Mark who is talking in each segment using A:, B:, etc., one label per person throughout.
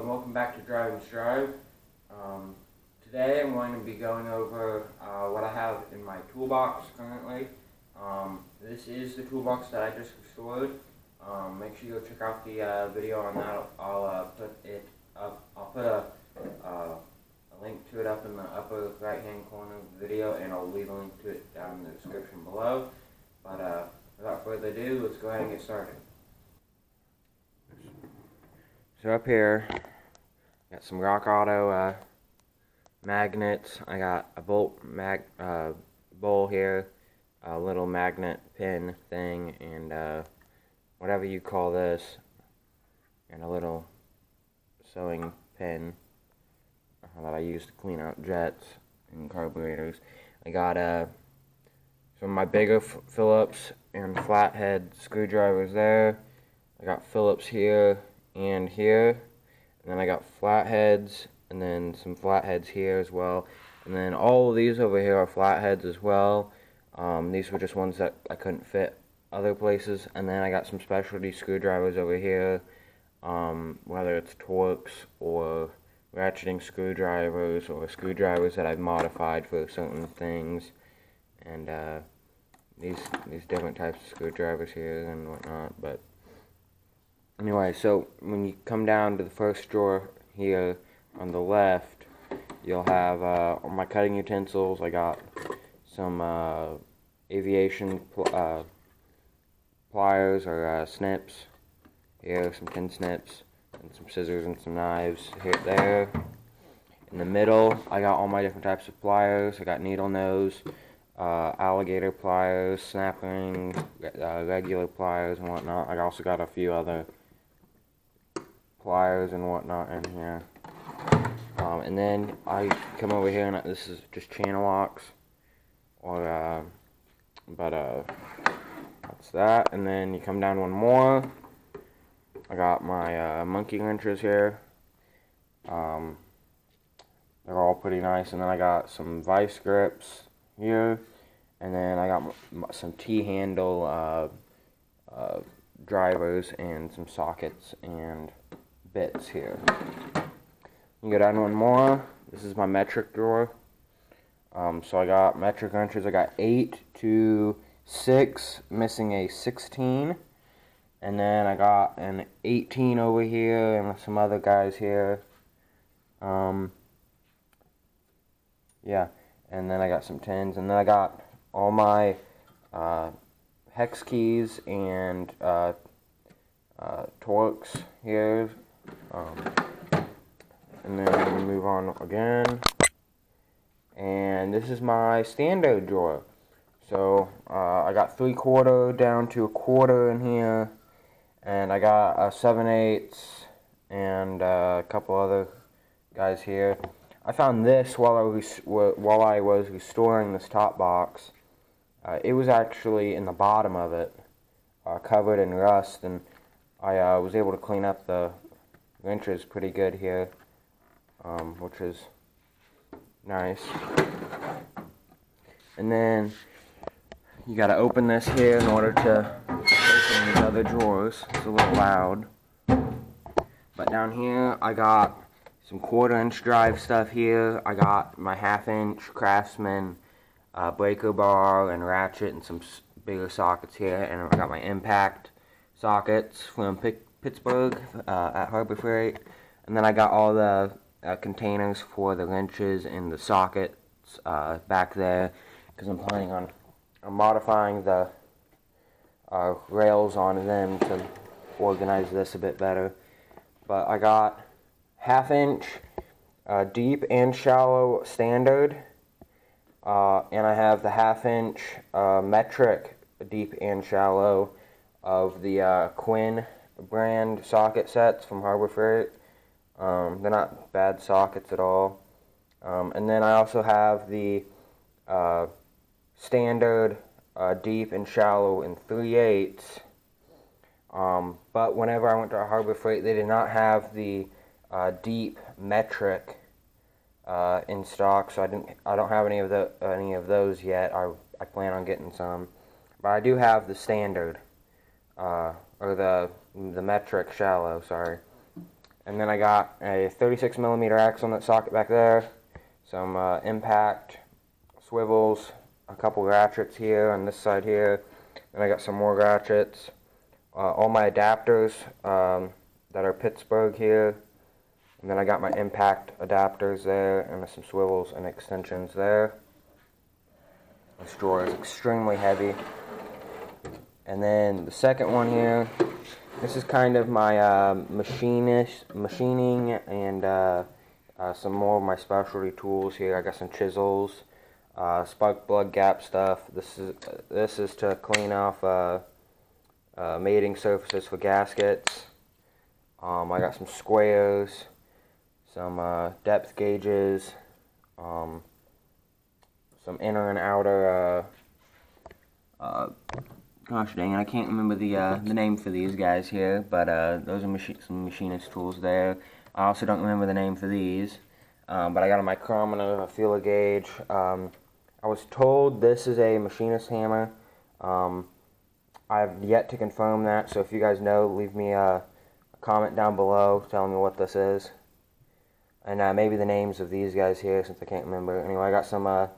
A: and welcome back to Drive and Strive. Today I'm going to be going over what I have in my toolbox currently. This is the toolbox that I just restored. Make sure you go check out the video on that. I'll put it up. I'll put a link to it up in the upper right hand corner of the video, and I'll leave a link to it down in the description below. But without further ado, let's go ahead and get started. So up here, got some Rock Auto magnets. I got a bolt bowl here, a little magnet pin thing, and whatever you call this, and a little sewing pin that I use to clean out jets and carburetors. I got some of my bigger Phillips and flathead screwdrivers there. I got Phillips here and here, and then I got flatheads, and then some flatheads here as well, and then all of these over here are flatheads as well. These were just ones that I couldn't fit other places, and then I got some specialty screwdrivers over here, whether it's Torx or ratcheting screwdrivers or screwdrivers that I've modified for certain things, and these different types of screwdrivers here and whatnot. But anyway, so when you come down to the first drawer here on the left, you'll have all my cutting utensils. I got some aviation pliers or snips here, some tin snips, and some scissors and some knives here, there. In the middle, I got all my different types of pliers. I got needle nose, alligator pliers, snap ring, regular pliers and whatnot. I also got a few other pliers and whatnot in here. And then I come over here, and this is just channel locks, or that's that. And then you come down one more. I got my monkey wrenches here. They're all pretty nice. And then I got some vice grips here, and then I got some T-handle drivers and some sockets and bits here. You go down one more. This is my metric drawer. So I got metric wrenches. I got 8 to 6, missing a 16. And then I got an 18 over here and some other guys here. Yeah, and then I got some 10s, and then I got all my hex keys and Torx here. And then we move on again. And this is my standard drawer. So I got 3/4 down to 1/4 in here, and I got a 7/8 and a couple other guys here. I found this while I was restoring this top box. It was actually in the bottom of it, covered in rust, and I was able to clean up the wrenches pretty good here, which is nice. And then you gotta open this here in order to open these other drawers. It's a little loud. But down here I got some 1/4-inch drive stuff here. I got my 1/2-inch Craftsman breaker bar and ratchet and some bigger sockets here. And I got my impact sockets from Pittsburgh at Harbor Freight. And then I got all the containers for the wrenches and the sockets back there, because I'm planning on modifying the rails on them to organize this a bit better. But I got 1/2-inch deep and shallow standard, and I have the 1/2-inch metric deep and shallow of the Quinn brand socket sets from Harbor Freight. They're not bad sockets at all. And then I also have the standard deep and shallow in 3/8. But whenever I went to Harbor Freight, they did not have the deep metric in stock, so I don't have any of those yet. I plan on getting some, but I do have the standard or the metric shallow, sorry. And then I got a 36mm axle nut socket back there, some impact swivels, a couple ratchets here on this side here, and I got some more ratchets. All my adapters that are Pittsburgh here, and then I got my impact adapters there, and some swivels and extensions there. This drawer is extremely heavy. And then the second one here, this is kind of my machining and some more of my specialty tools here. I got some chisels, spark plug gap stuff. This is to clean off mating surfaces for gaskets. I got some squares, some depth gauges, some inner and outer. Gosh dang it, I can't remember the name for these guys here, but those are some machinist tools there. I also don't remember the name for these, but I got a micrometer, a feeler gauge. I was told this is a machinist hammer. I've yet to confirm that, so if you guys know, leave me a comment down below telling me what this is. And maybe the names of these guys here, since I can't remember. Anyway, I got some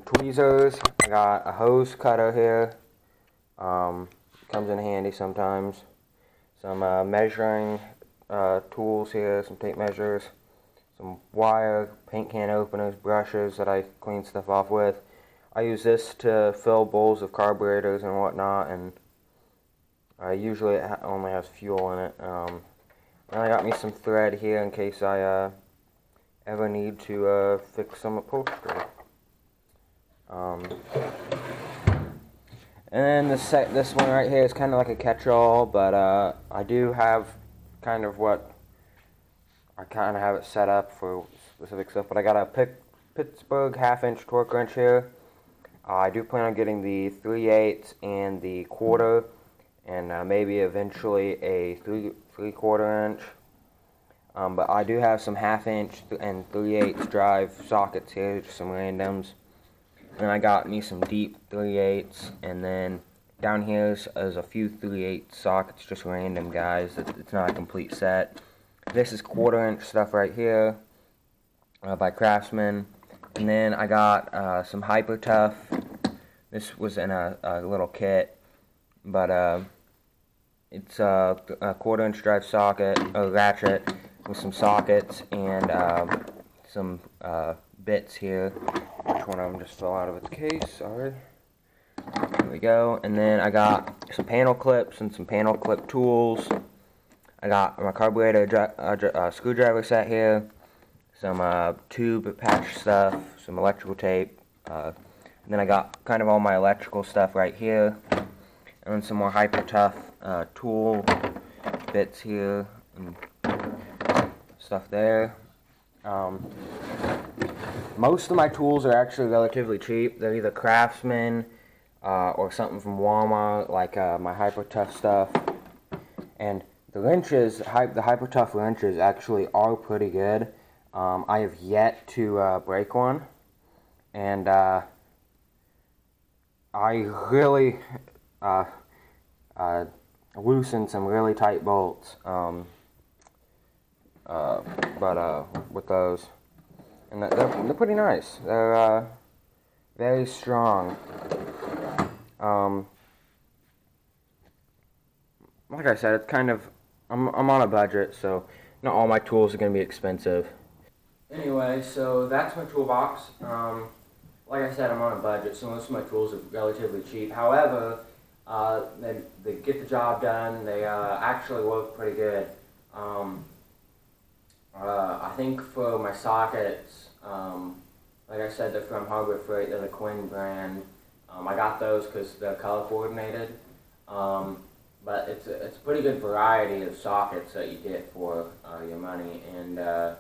A: tweezers. I got a hose cutter here. Comes in handy sometimes. Some measuring tools here, some tape measures, some wire, paint can openers, brushes that I clean stuff off with. I use this to fill bowls of carburetors and whatnot, and usually it only has fuel in it. And I got me some thread here in case I ever need to fix some upholstery. And then this one right here is kind of like a catch-all, but I do have kind of I kind of have it set up for specific stuff. But I got a Pittsburgh half-inch torque wrench here. I do plan on getting the 3/8 and the 1/4, and maybe eventually a 3/4 inch. But I do have some half-inch and 3/8 drive sockets here, just some randoms. And I got me some deep 3/8s, and then down here is a few 3/8 sockets, just random guys. It's not a complete set. This is 1/4 inch stuff right here by Craftsman. And then I got some Hyper Tough. This was in a little kit, but it's a 1/4 inch drive socket, a ratchet with some sockets and some bits here. Which one of them just fell out of its case, sorry. There we go. And then I got some panel clips and some panel clip tools. I got my carburetor screwdriver set here, some tube patch stuff, some electrical tape, and then I got kind of all my electrical stuff right here, and then some more Hyper Tough tool bits here, and stuff there. Most of my tools are actually relatively cheap. They're either Craftsman or something from Walmart, like my Hyper Tough stuff. And the wrenches, the Hyper Tough wrenches actually are pretty good. I have yet to break one, and I really loosened some really tight bolts. With those, and they're pretty nice. They're very strong. Like I said, it's kind of I'm on a budget, so not all my tools are gonna be expensive. Anyway, so that's my toolbox. Like I said, I'm on a budget, so most of my tools are relatively cheap. However, they get the job done. They actually work pretty good. I think for my sockets, like I said, they're from Harbor Freight. They're the Quinn brand. I got those because they're color coordinated. But it's a pretty good variety of sockets that you get for your money. And I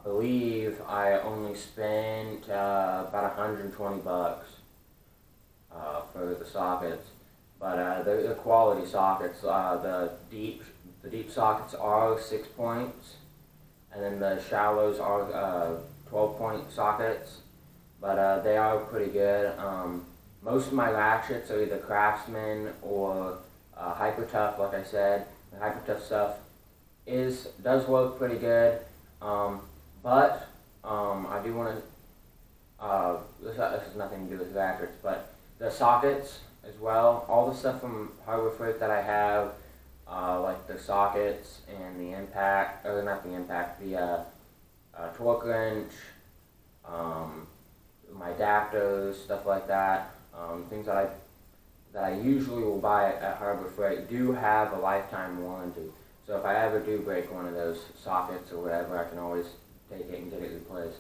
A: believe I only spent about $120 for the sockets. But they're quality sockets. The deep sockets are 6 points. And then the shallows are 12-point sockets, but they are pretty good. Most of my ratchets are either Craftsman or Hyper Tough, like I said. The Hyper Tough stuff does work pretty good, but I do want to. This has nothing to do with brackets, but the sockets as well. All the stuff from Harbor Freight that I have, like the sockets and the impact, or not the impact, the torque wrench, my adapters, stuff like that. Things that I usually will buy at Harbor Freight do have a lifetime warranty. So if I ever do break one of those sockets or whatever, I can always take it and get it replaced.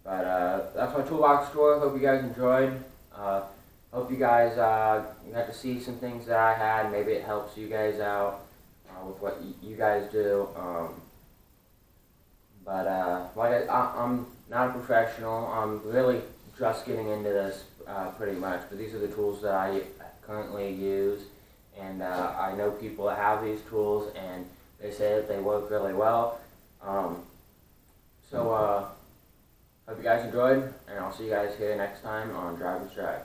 A: That's my toolbox tour. Hope you guys enjoyed. Hope you guys got to see some things that I had. Maybe it helps you guys out with what you guys do. I'm not a professional. I'm really just getting into this pretty much. But these are the tools that I currently use. And I know people that have these tools, and they say that they work really well. Hope you guys enjoyed, and I'll see you guys here next time on Driver's Drive.